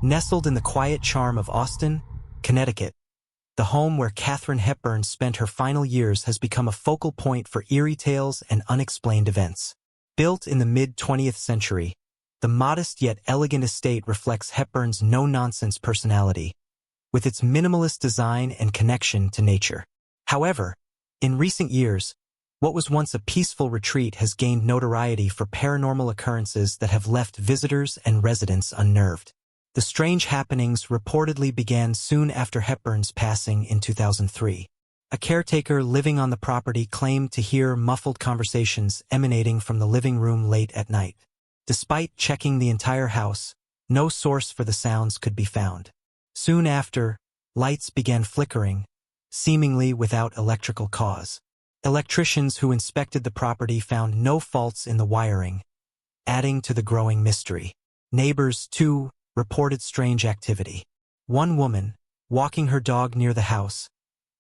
Nestled in the quiet charm of Austin, Connecticut, the home where Katharine Hepburn spent her final years has become a focal point for eerie tales and unexplained events. Built in the mid-20th century, the modest yet elegant estate reflects Hepburn's no-nonsense personality, with its minimalist design and connection to nature. However, in recent years, what was once a peaceful retreat has gained notoriety for paranormal occurrences that have left visitors and residents unnerved. The strange happenings reportedly began soon after Hepburn's passing in 2003. A caretaker living on the property claimed to hear muffled conversations emanating from the living room late at night. Despite checking the entire house, no source for the sounds could be found. Soon after, lights began flickering, seemingly without electrical cause. Electricians who inspected the property found no faults in the wiring, adding to the growing mystery. Neighbors, too, reported strange activity. One woman, walking her dog near the house,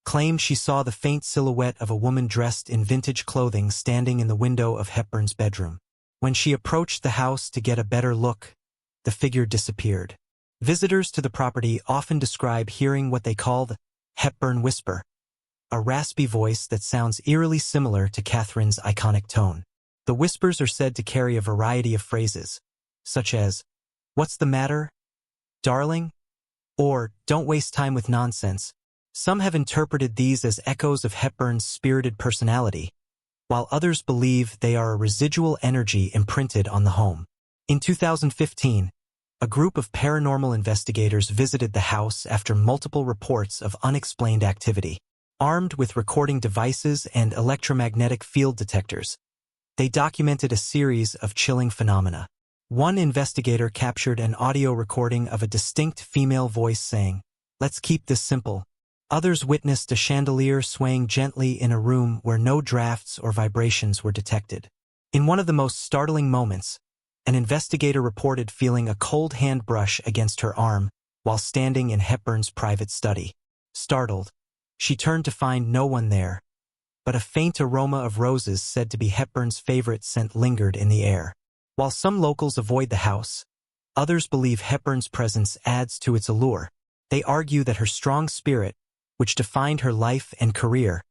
claimed she saw the faint silhouette of a woman dressed in vintage clothing standing in the window of Hepburn's bedroom. When she approached the house to get a better look, the figure disappeared. Visitors to the property often describe hearing what they call the Hepburn whisper, a raspy voice that sounds eerily similar to Katharine's iconic tone. The whispers are said to carry a variety of phrases, such as, "What's the matter, darling?" or "Don't waste time with nonsense." Some have interpreted these as echoes of Hepburn's spirited personality, while others believe they are a residual energy imprinted on the home. In 2015, a group of paranormal investigators visited the house after multiple reports of unexplained activity. Armed with recording devices and electromagnetic field detectors, they documented a series of chilling phenomena. One investigator captured an audio recording of a distinct female voice saying, "Let's keep this simple." Others witnessed a chandelier swaying gently in a room where no drafts or vibrations were detected. In one of the most startling moments, an investigator reported feeling a cold hand brush against her arm while standing in Hepburn's private study. Startled, she turned to find no one there, but a faint aroma of roses said to be Hepburn's favorite scent lingered in the air. While some locals avoid the house, others believe Hepburn's presence adds to its allure. They argue that her strong spirit, which defined her life and career,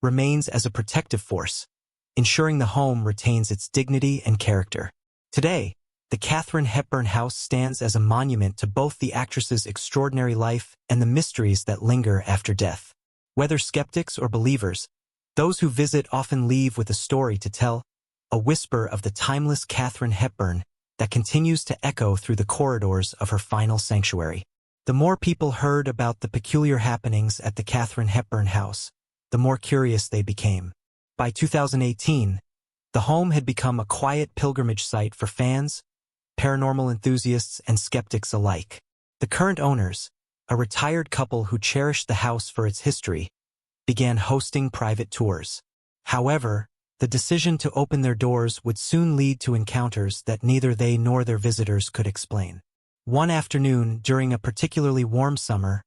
remains as a protective force, ensuring the home retains its dignity and character. Today, the Katharine Hepburn house stands as a monument to both the actress's extraordinary life and the mysteries that linger after death. Whether skeptics or believers, those who visit often leave with a story to tell, a whisper of the timeless Katharine Hepburn that continues to echo through the corridors of her final sanctuary. The more people heard about the peculiar happenings at the Katharine Hepburn house, the more curious they became. By 2018, the home had become a quiet pilgrimage site for fans, paranormal enthusiasts, and skeptics alike. The current owners, a retired couple who cherished the house for its history, began hosting private tours. However, the decision to open their doors would soon lead to encounters that neither they nor their visitors could explain. One afternoon, during a particularly warm summer,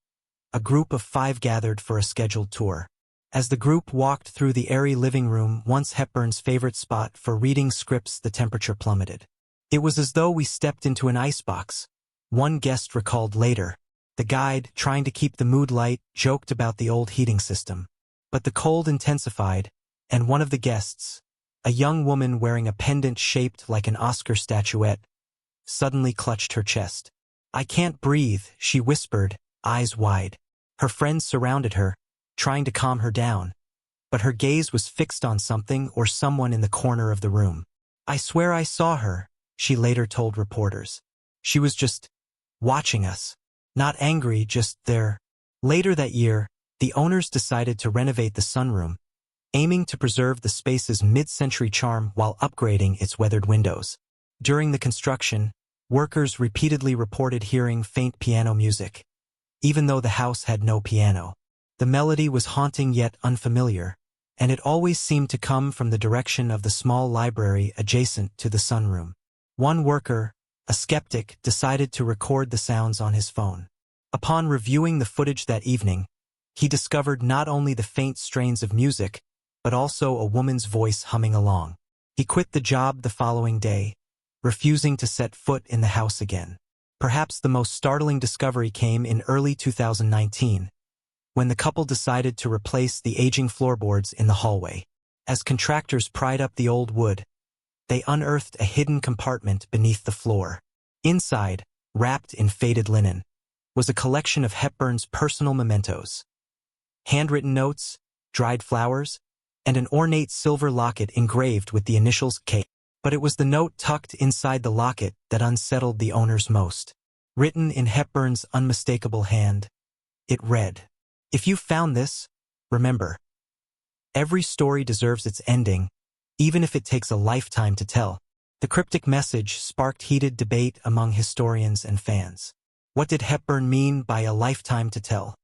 a group of 5 gathered for a scheduled tour. As the group walked through the airy living room, once Hepburn's favorite spot for reading scripts, the temperature plummeted. "It was as though we stepped into an icebox," one guest recalled later. The guide, trying to keep the mood light, joked about the old heating system. But the cold intensified, and one of the guests, a young woman wearing a pendant shaped like an Oscar statuette, suddenly clutched her chest. "I can't breathe," she whispered, eyes wide. Her friends surrounded her, trying to calm her down, but her gaze was fixed on something or someone in the corner of the room. "I swear I saw her," she later told reporters. "She was just watching us. Not angry, just there." Later that year, the owners decided to renovate the sunroom, aiming to preserve the space's mid-century charm while upgrading its weathered windows. During the construction, workers repeatedly reported hearing faint piano music, even though the house had no piano. The melody was haunting yet unfamiliar, and it always seemed to come from the direction of the small library adjacent to the sunroom. One worker, a skeptic, decided to record the sounds on his phone. Upon reviewing the footage that evening, he discovered not only the faint strains of music, but also a woman's voice humming along. He quit the job the following day, refusing to set foot in the house again. Perhaps the most startling discovery came in early 2019, when the couple decided to replace the aging floorboards in the hallway. As contractors pried up the old wood, they unearthed a hidden compartment beneath the floor. Inside, wrapped in faded linen, was a collection of Hepburn's personal mementos. Handwritten notes, dried flowers, and an ornate silver locket engraved with the initials K. But it was the note tucked inside the locket that unsettled the owners most. Written in Hepburn's unmistakable hand, it read, "If you found this, remember, every story deserves its ending, even if it takes a lifetime to tell." The cryptic message sparked heated debate among historians and fans. What did Hepburn mean by a lifetime to tell?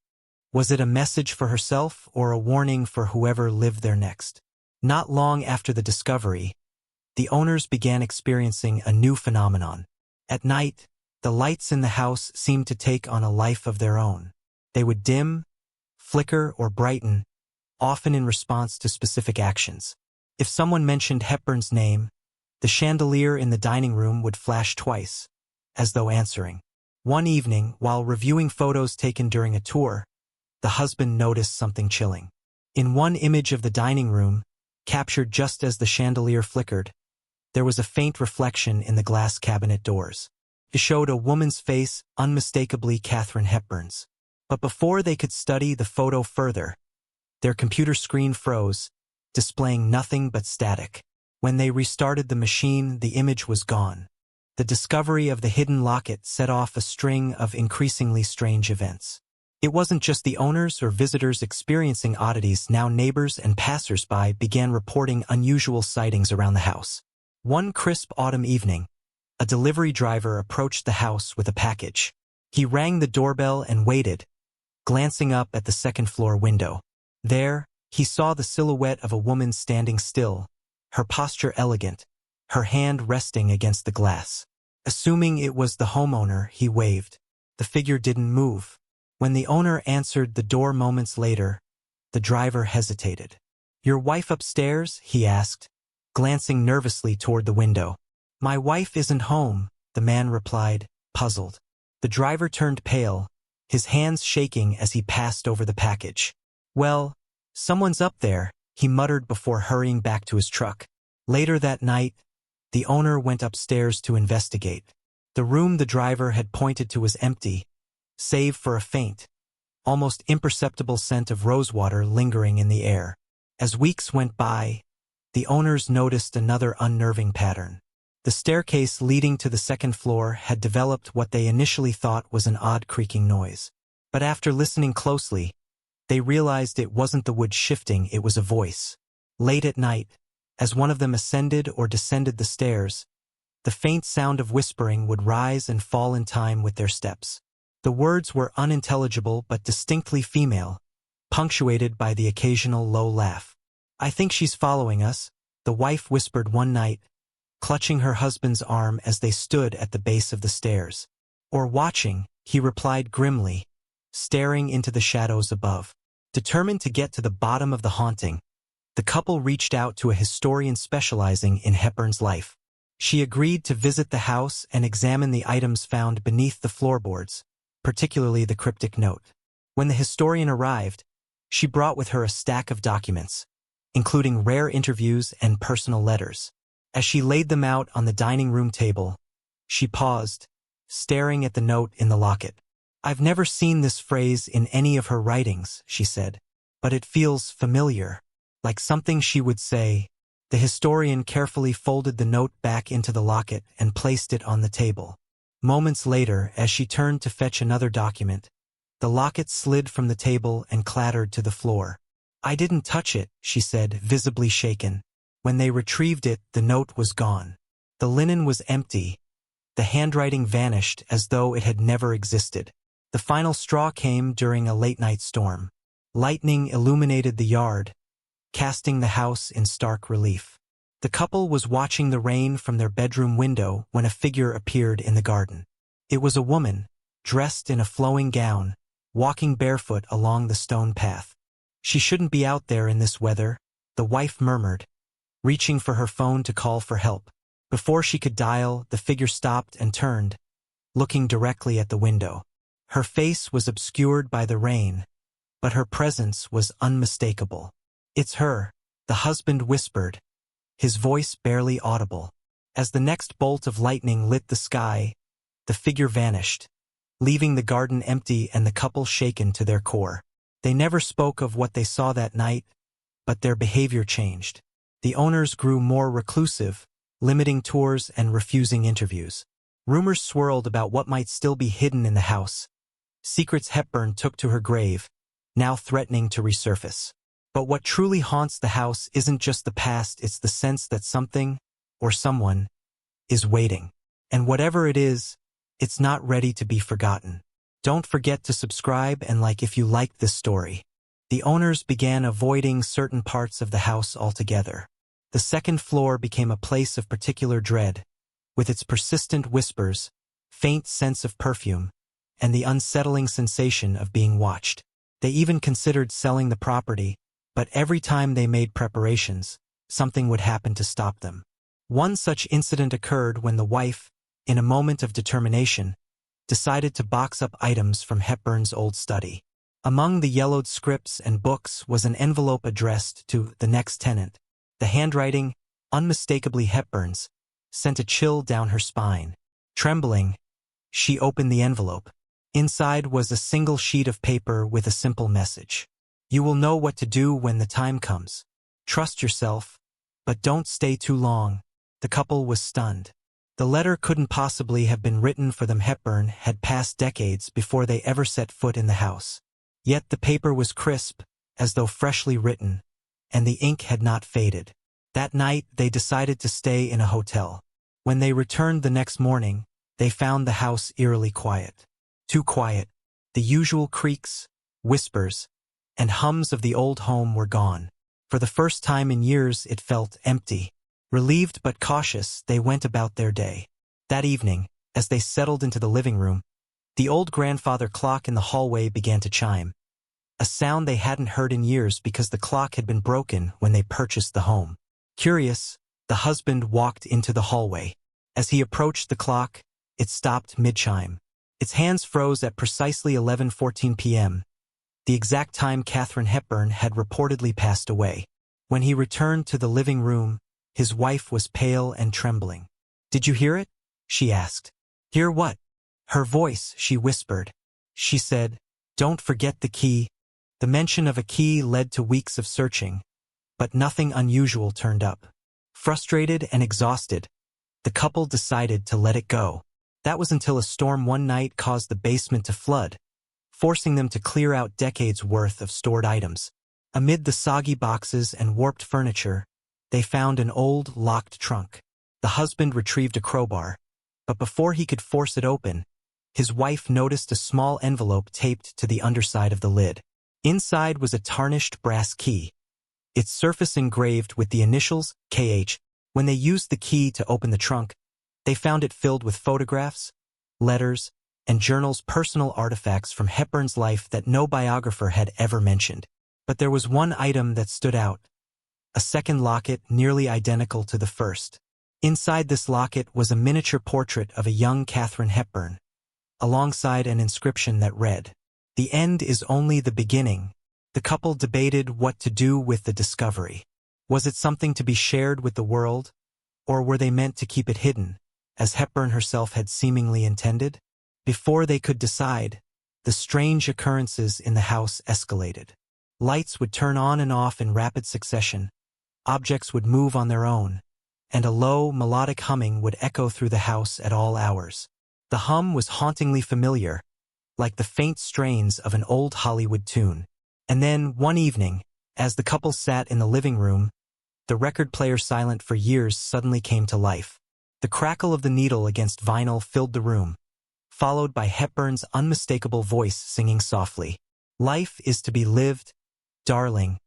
Was it a message for herself or a warning for whoever lived there next? Not long after the discovery, the owners began experiencing a new phenomenon. At night, the lights in the house seemed to take on a life of their own. They would dim, flicker, or brighten, often in response to specific actions. If someone mentioned Hepburn's name, the chandelier in the dining room would flash twice, as though answering. One evening, while reviewing photos taken during a tour, the husband noticed something chilling. In one image of the dining room, captured just as the chandelier flickered, there was a faint reflection in the glass cabinet doors. It showed a woman's face, unmistakably Katharine Hepburn's. But before they could study the photo further, their computer screen froze, displaying nothing but static. When they restarted the machine, the image was gone. The discovery of the hidden locket set off a string of increasingly strange events. It wasn't just the owners or visitors experiencing oddities. Now neighbors and passers-by began reporting unusual sightings around the house. One crisp autumn evening, a delivery driver approached the house with a package. He rang the doorbell and waited, glancing up at the second-floor window. There, he saw the silhouette of a woman standing still, her posture elegant, her hand resting against the glass. Assuming it was the homeowner, he waved. The figure didn't move. When the owner answered the door moments later, the driver hesitated. "Your wife upstairs?" he asked, glancing nervously toward the window. "My wife isn't home," the man replied, puzzled. The driver turned pale, his hands shaking as he passed over the package. "Well, someone's up there," he muttered before hurrying back to his truck. Later that night, the owner went upstairs to investigate. The room the driver had pointed to was empty, save for a faint, almost imperceptible scent of rosewater lingering in the air. As weeks went by, the owners noticed another unnerving pattern. The staircase leading to the second floor had developed what they initially thought was an odd creaking noise. But after listening closely, they realized it wasn't the wood shifting, it was a voice. Late at night, as one of them ascended or descended the stairs, the faint sound of whispering would rise and fall in time with their steps. The words were unintelligible but distinctly female, punctuated by the occasional low laugh. "I think she's following us," the wife whispered one night, clutching her husband's arm as they stood at the base of the stairs. "Or watching," he replied grimly, staring into the shadows above. Determined to get to the bottom of the haunting, the couple reached out to a historian specializing in Hepburn's life. She agreed to visit the house and examine the items found beneath the floorboards, particularly the cryptic note. When the historian arrived, she brought with her a stack of documents, including rare interviews and personal letters. As she laid them out on the dining room table, she paused, staring at the note in the locket. "I've never seen this phrase in any of her writings," she said, "but it feels familiar, like something she would say." The historian carefully folded the note back into the locket and placed it on the table. Moments later, as she turned to fetch another document, the locket slid from the table and clattered to the floor. "I didn't touch it," she said, visibly shaken. When they retrieved it, the note was gone. The linen was empty. The handwriting vanished as though it had never existed. The final straw came during a late-night storm. Lightning illuminated the yard, casting the house in stark relief. The couple was watching the rain from their bedroom window when a figure appeared in the garden. It was a woman, dressed in a flowing gown, walking barefoot along the stone path. "She shouldn't be out there in this weather," the wife murmured, reaching for her phone to call for help. Before she could dial, the figure stopped and turned, looking directly at the window. Her face was obscured by the rain, but her presence was unmistakable. "It's her," the husband whispered, his voice barely audible. As the next bolt of lightning lit the sky, the figure vanished, leaving the garden empty and the couple shaken to their core. They never spoke of what they saw that night, but their behavior changed. The owners grew more reclusive, limiting tours and refusing interviews. Rumors swirled about what might still be hidden in the house. Secrets Hepburn took to her grave, now threatening to resurface. But what truly haunts the house isn't just the past, it's the sense that something, or someone, is waiting. And whatever it is, it's not ready to be forgotten. Don't forget to subscribe and like if you liked this story. The owners began avoiding certain parts of the house altogether. The second floor became a place of particular dread, with its persistent whispers, faint sense of perfume, and the unsettling sensation of being watched. They even considered selling the property, but every time they made preparations, something would happen to stop them. One such incident occurred when the wife, in a moment of determination, decided to box up items from Hepburn's old study. Among the yellowed scripts and books was an envelope addressed to the next tenant. The handwriting, unmistakably Hepburn's, sent a chill down her spine. Trembling, she opened the envelope. Inside was a single sheet of paper with a simple message. "You will know what to do when the time comes. Trust yourself, but don't stay too long." The couple was stunned. The letter couldn't possibly have been written for them. Hepburn had passed decades before they ever set foot in the house. Yet the paper was crisp, as though freshly written, and the ink had not faded. That night they decided to stay in a hotel. When they returned the next morning, they found the house eerily quiet. Too quiet. The usual creaks, whispers, and hums of the old home were gone. For the first time in years it felt empty. Relieved but cautious, they went about their day. That evening, as they settled into the living room, the old grandfather clock in the hallway began to chime, a sound they hadn't heard in years because the clock had been broken when they purchased the home. Curious, the husband walked into the hallway. As he approached the clock, it stopped mid-chime. Its hands froze at precisely 11:14 p.m., the exact time Katharine Hepburn had reportedly passed away. When he returned to the living room, his wife was pale and trembling. "Did you hear it?" she asked. "Hear what?" Her voice, she whispered. She said, "Don't forget the key." The mention of a key led to weeks of searching, but nothing unusual turned up. Frustrated and exhausted, the couple decided to let it go. That was until a storm one night caused the basement to flood, forcing them to clear out decades' worth of stored items. Amid the soggy boxes and warped furniture, they found an old, locked trunk. The husband retrieved a crowbar, but before he could force it open, his wife noticed a small envelope taped to the underside of the lid. Inside was a tarnished brass key, its surface engraved with the initials KH. When they used the key to open the trunk, they found it filled with photographs, letters, and journals, personal artifacts from Hepburn's life that no biographer had ever mentioned. But there was one item that stood out, a second locket nearly identical to the first. Inside this locket was a miniature portrait of a young Katharine Hepburn, alongside an inscription that read, "The end is only the beginning." The couple debated what to do with the discovery. Was it something to be shared with the world, or were they meant to keep it hidden, as Hepburn herself had seemingly intended? Before they could decide, the strange occurrences in the house escalated. Lights would turn on and off in rapid succession, objects would move on their own, and a low, melodic humming would echo through the house at all hours. The hum was hauntingly familiar, like the faint strains of an old Hollywood tune. And then, one evening, as the couple sat in the living room, the record player silent for years suddenly came to life. The crackle of the needle against vinyl filled the room, followed by Hepburn's unmistakable voice singing softly, "Life is to be lived, darling,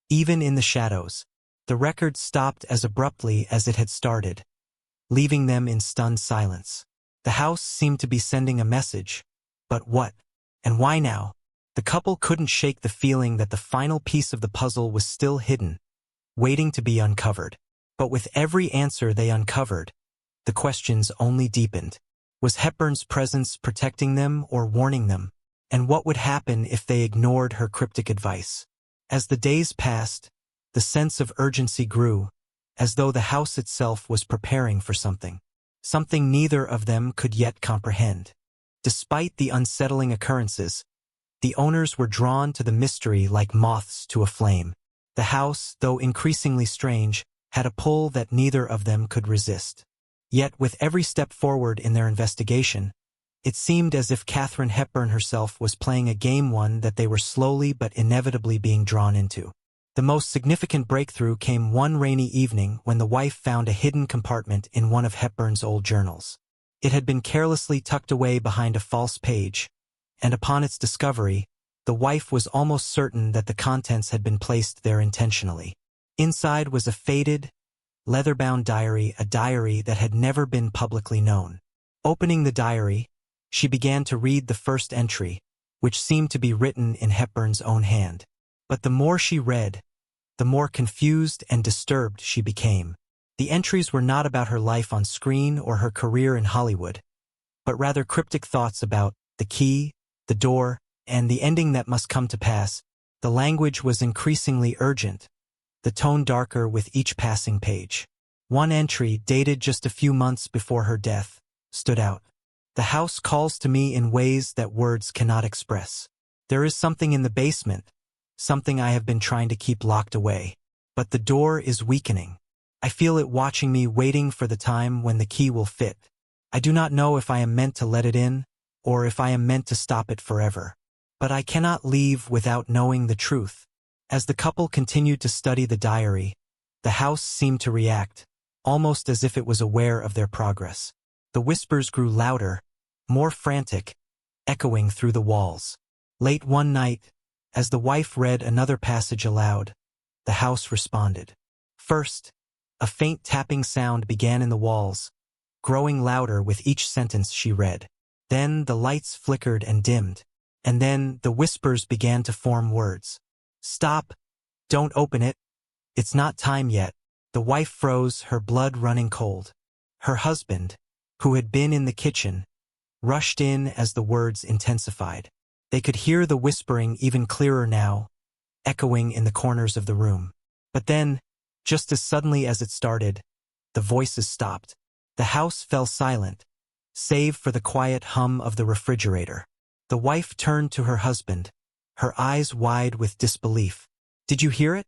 even in the shadows." The record stopped as abruptly as it had started, leaving them in stunned silence. The house seemed to be sending a message, but what? And why now? The couple couldn't shake the feeling that the final piece of the puzzle was still hidden, waiting to be uncovered. But with every answer they uncovered, the questions only deepened. Was Hepburn's presence protecting them or warning them? And what would happen if they ignored her cryptic advice? As the days passed, the sense of urgency grew, as though the house itself was preparing for something. Something neither of them could yet comprehend. Despite the unsettling occurrences, the owners were drawn to the mystery like moths to a flame. The house, though increasingly strange, had a pull that neither of them could resist. Yet with every step forward in their investigation, it seemed as if Katharine Hepburn herself was playing a game, one that they were slowly but inevitably being drawn into. The most significant breakthrough came one rainy evening when the wife found a hidden compartment in one of Hepburn's old journals. It had been carelessly tucked away behind a false page, and upon its discovery, the wife was almost certain that the contents had been placed there intentionally. Inside was a faded, leather-bound diary, a diary that had never been publicly known. Opening the diary, she began to read the first entry, which seemed to be written in Hepburn's own hand. But the more she read, the more confused and disturbed she became. The entries were not about her life on screen or her career in Hollywood, but rather cryptic thoughts about the key, the door, and the ending that must come to pass. The language was increasingly urgent, the tone darker with each passing page. One entry, dated just a few months before her death, stood out. The house calls to me in ways that words cannot express. There is something in the basement, something I have been trying to keep locked away. But the door is weakening. I feel it watching me, waiting for the time when the key will fit. I do not know if I am meant to let it in, or if I am meant to stop it forever. But I cannot leave without knowing the truth. As the couple continued to study the diary, the house seemed to react, almost as if it was aware of their progress. The whispers grew louder, more frantic, echoing through the walls. Late one night, as the wife read another passage aloud, the house responded. First, a faint tapping sound began in the walls, growing louder with each sentence she read. Then the lights flickered and dimmed, and then the whispers began to form words. Stop! Don't open it! It's not time yet. The wife froze, her blood running cold. Her husband, who had been in the kitchen, rushed in as the words intensified. They could hear the whispering even clearer now, echoing in the corners of the room. But then, just as suddenly as it started, the voices stopped. The house fell silent, save for the quiet hum of the refrigerator. The wife turned to her husband, her eyes wide with disbelief. "Did you hear it?"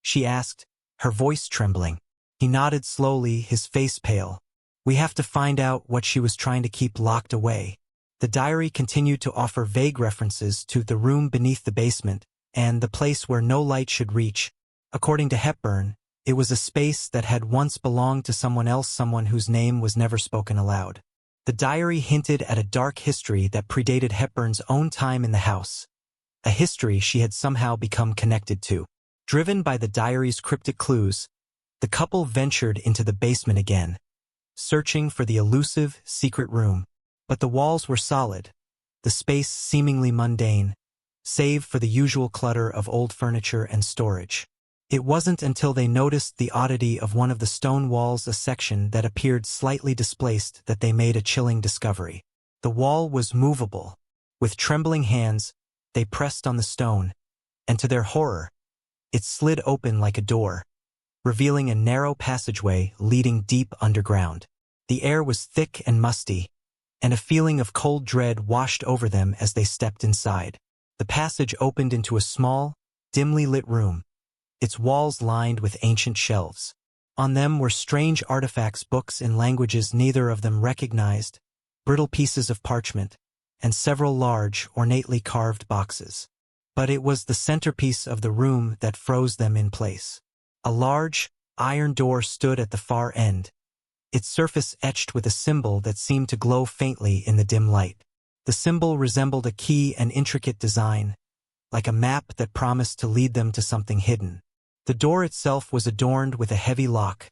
she asked, her voice trembling. He nodded slowly, his face pale. "We have to find out what she was trying to keep locked away." The diary continued to offer vague references to the room beneath the basement and the place where no light should reach. According to Hepburn, it was a space that had once belonged to someone else, someone whose name was never spoken aloud. The diary hinted at a dark history that predated Hepburn's own time in the house, a history she had somehow become connected to. Driven by the diary's cryptic clues, the couple ventured into the basement again, searching for the elusive, secret room. But the walls were solid, the space seemingly mundane, save for the usual clutter of old furniture and storage. It wasn't until they noticed the oddity of one of the stone walls, a section that appeared slightly displaced, that they made a chilling discovery. The wall was movable. With trembling hands, they pressed on the stone, and to their horror, it slid open like a door, revealing a narrow passageway leading deep underground. The air was thick and musty, and a feeling of cold dread washed over them as they stepped inside. The passage opened into a small, dimly lit room, its walls lined with ancient shelves. On them were strange artifacts, books in languages neither of them recognized, brittle pieces of parchment, and several large, ornately carved boxes. But it was the centerpiece of the room that froze them in place. A large, iron door stood at the far end, its surface etched with a symbol that seemed to glow faintly in the dim light. The symbol resembled a key, an intricate design, like a map that promised to lead them to something hidden. The door itself was adorned with a heavy lock,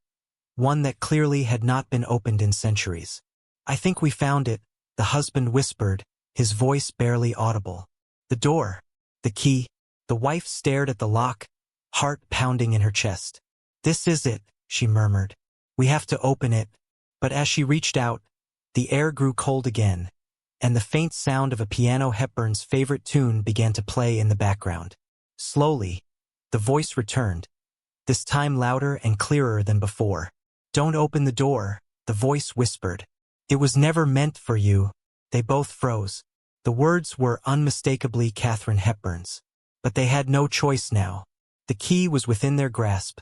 one that clearly had not been opened in centuries. "I think we found it," the husband whispered, his voice barely audible. "The door, the key." The wife stared at the lock, heart pounding in her chest. "This is it," she murmured. "We have to open it." But as she reached out, The air grew cold again, and the faint sound of a piano Hepburn's favorite tune began to play in the background. Slowly, the voice returned, this time louder and clearer than before. "Don't open the door," the voice whispered. "It was never meant for you." They both froze. The words were unmistakably Katharine Hepburn's. But they had no choice now. The key was within their grasp,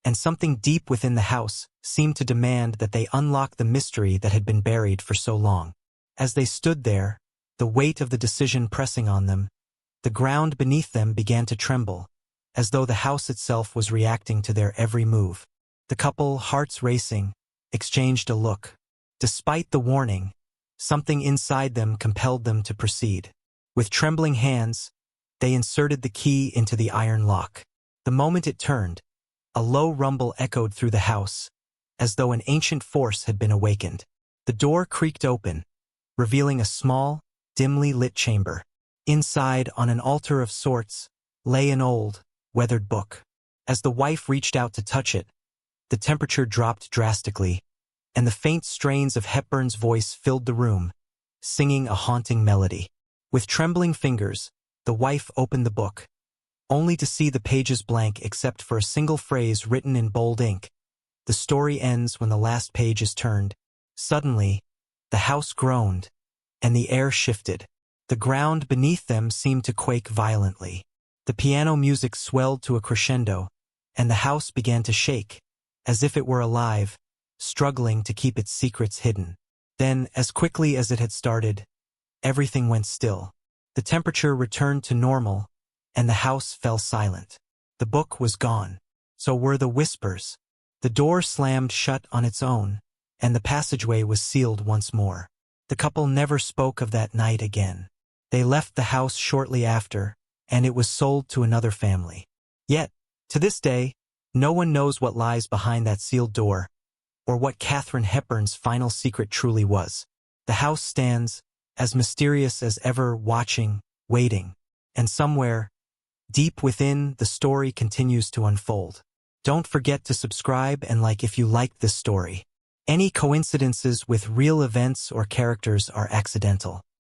and something deep within the house seemed to demand that they unlock the mystery that had been buried for so long. As they stood there, the weight of the decision pressing on them, the ground beneath them began to tremble, as though the house itself was reacting to their every move. The couple, hearts racing, exchanged a look. Despite the warning, something inside them compelled them to proceed. With trembling hands, they inserted the key into the iron lock. The moment it turned, a low rumble echoed through the house, as though an ancient force had been awakened. The door creaked open, revealing a small, dimly lit chamber. Inside, on an altar of sorts, lay an old, weathered book. As the wife reached out to touch it, the temperature dropped drastically, and the faint strains of Hepburn's voice filled the room, singing a haunting melody. With trembling fingers, the wife opened the book, only to see the pages blank except for a single phrase written in bold ink. "The story ends when the last page is turned." Suddenly, the house groaned, and the air shifted. The ground beneath them seemed to quake violently. The piano music swelled to a crescendo, and the house began to shake, as if it were alive, struggling to keep its secrets hidden. Then, as quickly as it had started, everything went still. The temperature returned to normal, and the house fell silent. The book was gone. So were the whispers. The door slammed shut on its own, and the passageway was sealed once more. The couple never spoke of that night again. They left the house shortly after, and it was sold to another family. Yet, to this day, no one knows what lies behind that sealed door, or what Katharine Hepburn's final secret truly was. The house stands, as mysterious as ever, watching, waiting, and somewhere, deep within, the story continues to unfold. Don't forget to subscribe and like if you liked this story. Any coincidences with real events or characters are accidental.